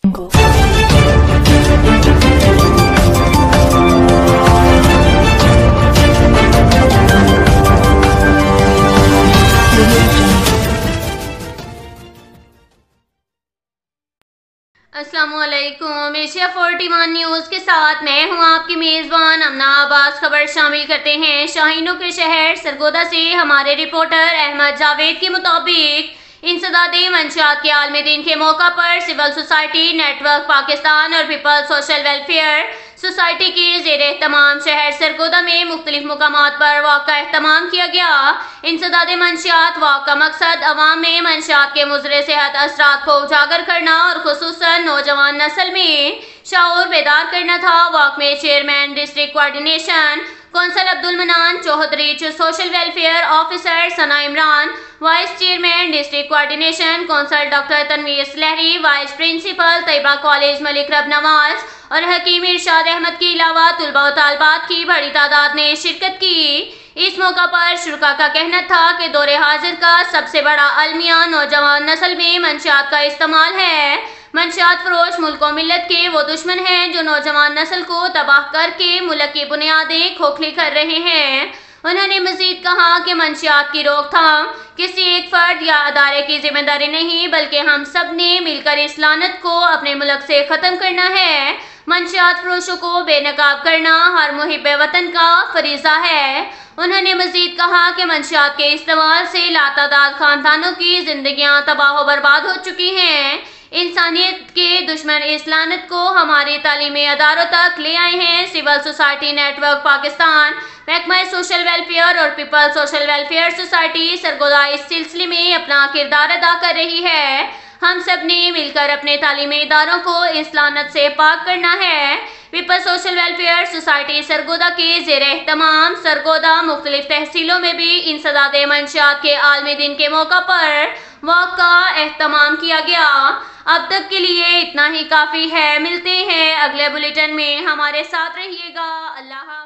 السلام علیکم۔ Asia 41 news کے ساتھ میں ہوں آپ کی میزبان امنا عباس۔ خبر شامل کرتے ہیں شاہینوں کے شہر سرگودا سے ہمارے رپورٹر احمد جاوید کے مطابق انسداد منشیات کے عالمی دن کے موقع پر civil society network Pakistan اور پیپل سوشل ویلفیئر سوسائٹی کے زیر اہتمام شہر سرگودا میں مختلف مقامات پر واک کا اہتمام کیا گیا۔ انسداد منشیات واک کا مقصد عوام میں منشیات کے مضر صحت اثرات کو اجاگر کرنا اور خصوصاً نوجوان نسل میں شعور بیدار کرنا تھا۔ واک میں chairman district coordination council Abdul Mannan Chaudhry, social welfare officer Sana Imran, vice chairman district coordination council doctor Tanveer Sulehri, vice principal Tayyaba college Malik Rab Nawaz اور حکیم ارشاد احمد کے علاوہ طلباء و طالبات کی بڑی تعداد نے شرکت کی۔ اس موقع پر شرکاء کا کہنا تھا کہ دور حاضر کا سب سے بڑا المیہ نوجوان نسل میں منشیات کا استعمال ہے۔ منشیات فروش ملک و ملت کے وہ دشمن ہیں جو نوجوان نسل کو تباہ کر کے ملک کی بنیادیں کھوکھلی کر رہے ہیں۔ انہوں نے مزید کہا کہ منشیات کی روک تھام کسی ایک فرد یا ادارے کی ذمہ داری نہیں بلکہ ہم سب نے مل کر اس لعنت کو اپنے ملک سے ختم کرنا ہے۔ منشیات فروشوں کو بے نقاب کرنا ہر محب وطن کا فریضہ ہے۔ انہوں نے مزید کہا کہ منشیات کے استعمال سے لاتعداد خاندانوں کی زندگیاں تباہ و برباد ہو چکی ہیں۔ انسانیت کے دشمن اس لعنت کو ہماری تعلیمی اداروں تک لے آئے ہیں۔ Civil society network Pakistan, محکمہ سوشل ویلفیئر اور people social welfare society Sargodha اس سلسلے میں اپنا کردار ادا کر رہی ہے۔ ہم سب نے مل کر اپنے تعلیمی اداروں کو اس لعنت سے پاک کرنا ہے۔ People social welfare society Sargodha کے زیر اہتمام سرگودا مختلف تحصیلوں میں بھی انسداد منشیات کے عالمی دن کے موقع پر واک کا اہتمام کیا گیا۔ اب تک کے لیے اتنا ہی کافی ہے۔ ملتے ہیں اگلے بلیٹن میں، ہمارے ساتھ رہیے گا۔ اللہ حافظ۔